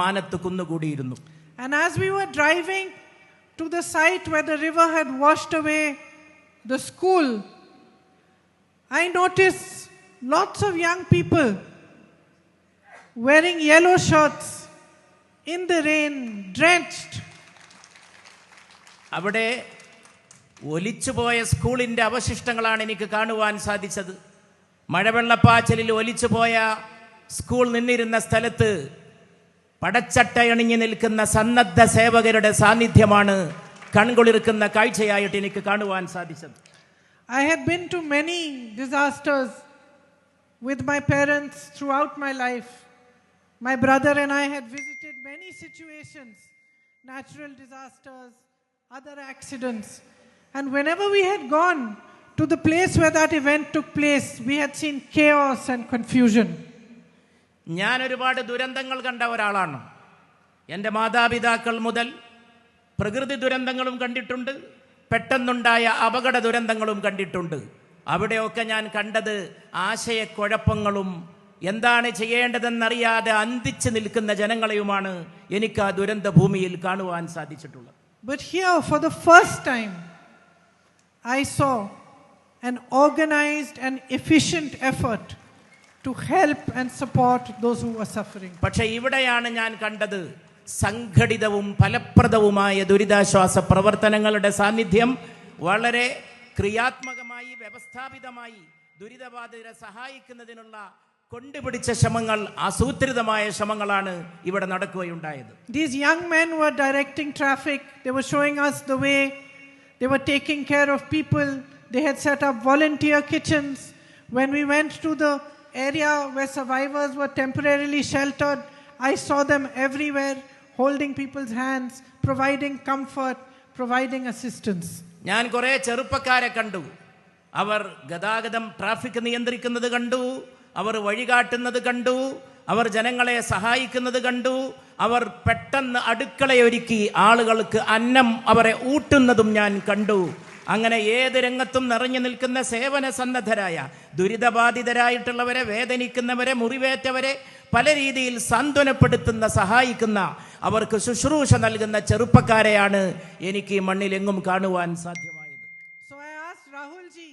മാനത്ത് കുന്നുകൂടിയിരുന്നു. And as we were driving to the site where the river had washed away the school, I noticed lots of young people wearing yellow shirts in the rain, drenched. അവിടെ ഒലിച്ചുപോയ സ്കൂളിന്റെ അവശിഷ്ടങ്ങളാണ് എനിക്ക് കാണുവാൻ സാധിച്ചത്. മഴവെള്ളപ്പാച്ചിലിൽ ഒലിച്ചുപോയ school നിന്നിരുന്ന സ്ഥലത്ത് പടച്ചട്ടയണിഞ്ഞു നിൽക്കുന്ന സന്നദ്ധ സേവകരുടെ സാന്നിധ്യമാണ് കൺകുളിർക്കുന്ന കാഴ്ചയായിട്ട് എനിക്ക് കാണുവാൻ സാധിച്ചത്. I had been to many disasters with my parents throughout my life. My brother and I had visited many situations, natural disasters, other accidents. And whenever we had gone to the place where that event took place, we had seen chaos and confusion. ഞാൻ ഒരുപാട് ദുരന്തങ്ങൾ കണ്ട ഒരാളാണ്. എൻ്റെ മാതാപിതാക്കൾ മുതൽ പ്രകൃതി ദുരന്തങ്ങളും കണ്ടിട്ടുണ്ട്, പെട്ടെന്നുണ്ടായ അപകട ദുരന്തങ്ങളും കണ്ടിട്ടുണ്ട്. അവിടെയൊക്കെ ഞാൻ കണ്ടത് ആശയക്കുഴപ്പങ്ങളും എന്താണ് ചെയ്യേണ്ടതെന്നറിയാതെ അന്തിച്ചു നിൽക്കുന്ന ജനങ്ങളെയുമാണ് എനിക്ക് ആ ദുരന്ത ഭൂമിയിൽ കാണുവാൻ സാധിച്ചിട്ടുള്ളത്. But here, for the first time, I saw an organized and efficient effort to help and support those who were suffering. പക്ഷേ ഇവിടെയാണ് ഞാൻ കണ്ടത് സംഘടിതവും ഫലപ്രദവുമായ ദുരിതാശ്വാസ പ്രവർത്തനങ്ങളുടെ സാന്നിധ്യം. വളരെ ക്രിയാത്മകമായി വ്യവസ്ഥാപിതമായി ദുരിതബാധിതരെ സഹായിക്കുന്നതിനുള്ള കൊണ്ടുപിടിച്ച ശ്രമങ്ങൾ, ആസൂത്രിതമായ ശ്രമങ്ങളാണ് ഇവിടെ നടക്കുകയുണ്ടായത്. These young men were directing traffic. They were showing us the way. They were taking care of people. They had set up volunteer kitchens. When we went to the area where survivors were temporarily sheltered, I saw them everywhere, holding people's hands, providing comfort, providing assistance. ഞാൻ കുറേ ചെറുപ്പക്കാരെ കണ്ടു. അവർ ഗതാഗതം traffic നിയന്ത്രിക്കുന്നത് കണ്ടു, അവർ വഴികാട്ടുന്നത് കണ്ടു, അവർ ജനങ്ങളെ സഹായിക്കുന്നത് കണ്ടു, അവർ പെട്ടെന്ന് അടുക്കളയൊരുക്കി ആളുകൾക്ക് അന്നം അവരെ ഊട്ടുന്നതും ഞാൻ കണ്ടു. അങ്ങനെ ഏത് രംഗത്തും നിറഞ്ഞു നിൽക്കുന്ന സേവന സന്നദ്ധരായ ദുരിതബാധിതരായിട്ടുള്ളവരെ, വേദനിക്കുന്നവരെ, മുറിവേറ്റവരെ പല രീതിയിൽ സാന്ത്വനപ്പെടുത്തുന്ന, സഹായിക്കുന്ന, അവർക്ക് ശുശ്രൂഷ നൽകുന്ന ചെറുപ്പക്കാരെയാണ് എനിക്ക് ഈ മണ്ണിലെങ്ങും കാണുവാൻ സാധ്യമായത്. So I asked Rahul ji,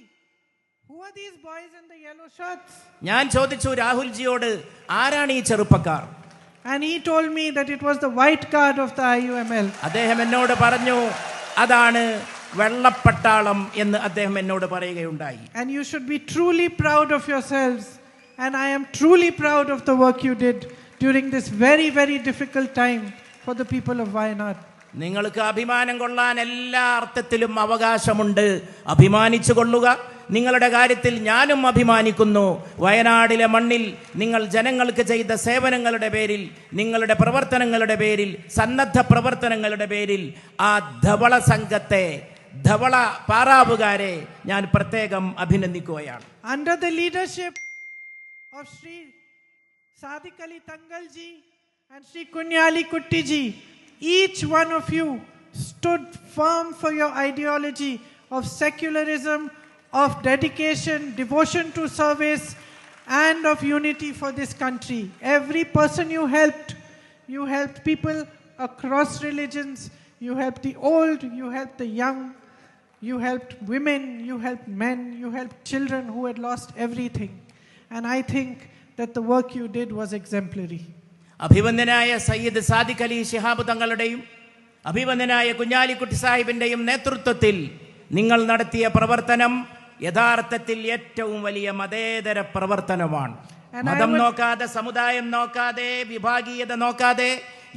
who are these boys in the yellow shirts? ഞാൻ ചോദിച്ചു രാഹുൽജിയോട്, ആരാണ് ഈ ചെറുപ്പക്കാർ? And he told me that it was the white guard of the IUML. അദ്ദേഹം എന്നോട് പറഞ്ഞു, അതാണ് വെള്ളപ്പട്ടാളം എന്ന് അദ്ദേഹം എന്നോട് പറയുകയുണ്ടായി. And you should be truly proud of yourselves. And I am truly proud of the work you did during this very, very difficult time for the people of Wayanad. നിങ്ങൾക്ക് അഭിമാനം കൊള്ളാൻ എല്ലാ അർത്ഥത്തിലും അവകാശമുണ്ട്. അഭിമാനിച്ചു കൊള്ളുക. നിങ്ങളുടെ കാര്യത്തിൽ ഞാനും അഭിമാനിക്കുന്നു. വയനാടിലെ മണ്ണിൽ നിങ്ങൾ ജനങ്ങൾക്ക് ചെയ്ത സേവനങ്ങളുടെ പേരിൽ, നിങ്ങളുടെ പ്രവർത്തനങ്ങളുടെ പേരിൽ, സന്നദ്ധ പ്രവർത്തനങ്ങളുടെ പേരിൽ ആ ധവള സംഘത്തെ, ധവള പാറാവുകാരെ ഞാൻ പ്രത്യേകം അഭിനന്ദിക്കുകയാണ്. Under the leadership of Shri Sadiq Ali Tangal ji and Shri Kunyali Kutti ji, each one of you stood firm for your ideology of secularism, of dedication, devotion to service, and of unity for this country. Every person you helped people across religions, you helped the old, you helped the young, you helped women, you helped men, you helped children who had lost everything. And I think that the work you did was exemplary. അഭിവന്ദനായ Sayyid Sadiq Ali Shihab തങ്ങളുടെയും അഭിവന്ദനായ Kunhalikutty സാഹിബിന്റെയും നേതൃത്വത്തിൽ നിങ്ങൾ നടത്തിയ പ്രവർത്തനം യഥാർത്ഥത്തിൽ ഏറ്റവും വലിയ മതേതര പ്രവർത്തനമാണ്. മതം നോക്കാതെ, സമുദായം നോക്കാതെ, വിഭാഗീയത നോക്കാതെ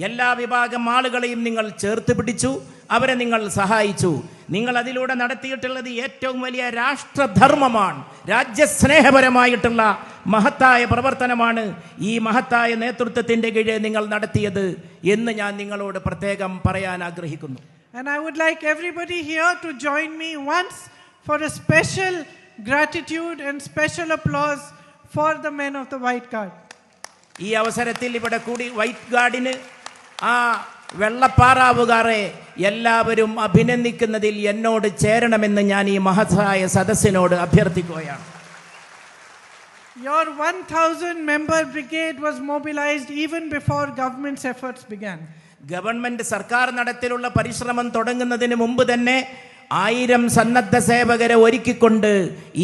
എല്ലാ വിഭാഗം ആളുകളെയും നിങ്ങൾ ചേർത്ത് പിടിച്ചു, അവരെ നിങ്ങൾ സഹായിച്ചു. നിങ്ങൾ അതിലൂടെ നടത്തിയിട്ടുള്ളത് ഏറ്റവും വലിയ രാഷ്ട്രധർമ്മമാണ്, രാജ്യസ്നേഹപരമായിട്ടുള്ള മഹത്തായ പ്രവർത്തനമാണ്. ഈ മഹത്തായ നേതൃത്വത്തിന്റെ കീഴിൽ നിങ്ങൾ നടത്തിയത് എന്ന് ഞാൻ നിങ്ങളോട് പ്രത്യേകം പറയാൻ ആഗ്രഹിക്കുന്നു. And I would like everybody here to join me once for a special gratitude and special applause for the men of the White Guard. ഈ അവസരത്തിൽ ഇവിടെ കൂടി വൈറ്റ് ഗാർഡിന്, ആ വെള്ളപ്പാറാവുകാരെ എല്ലാവരും അഭിനന്ദിക്കുന്നതിൽ എന്നോട് ചേരണമെന്ന് ഞാൻ ഈ മഹത്തായ സദസ്സിനോട് അഭ്യർത്ഥിക്കുകയാണ്. Your 1,000 member brigade was mobilized even before government's efforts began. Government സർക്കാർ നടത്തിലുള്ള പരിശ്രമം തുടങ്ങുന്നതിന് മുമ്പ് തന്നെ 1000 സന്നദ്ധ സേവകരെ ഒരുക്കിക്കൊണ്ട്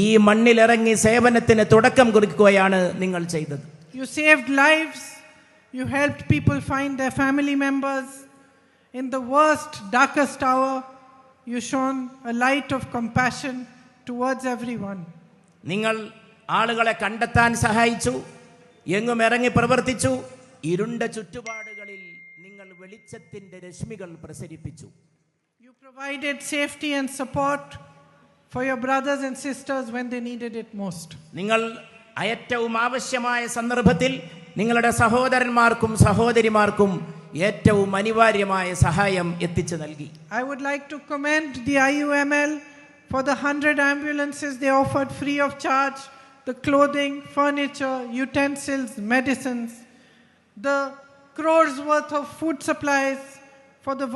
ഈ മണ്ണിലിറങ്ങി സേവനത്തിന് തുടക്കം കുറിക്കുകയാണ് നിങ്ങൾ ചെയ്തത്. You saved lives. You helped people find their family members. In the worst, darkest hour, you shone a light of compassion towards everyone. നിങ്ങൾ ആളുകളെ കണ്ടെത്താൻ സഹായിച്ചു, എങ്ങും ഇറങ്ങി പ്രവർത്തിച്ചു. ഇരുണ്ട ചുറ്റുപാടുകളിൽ നിങ്ങൾ വെളിച്ചത്തിന്റെ രശ്മികൾ പ്രസരിപ്പിച്ചു. You provided safety and support for your brothers and sisters when they needed it most. നിങ്ങൾ ഏറ്റവും ആവശ്യമായ സന്ദർഭത്തിൽ നിങ്ങളുടെ സഹോദരന്മാർക്കും സഹോദരിമാർക്കും ഏറ്റവും അനിവാര്യമായ സഹായം എത്തിച്ചു നൽകി. I would like to commend the IUML for the 100 ambulances they offered free of charge, the clothing, furniture, utensils, medicines, the crores worth of food supplies for the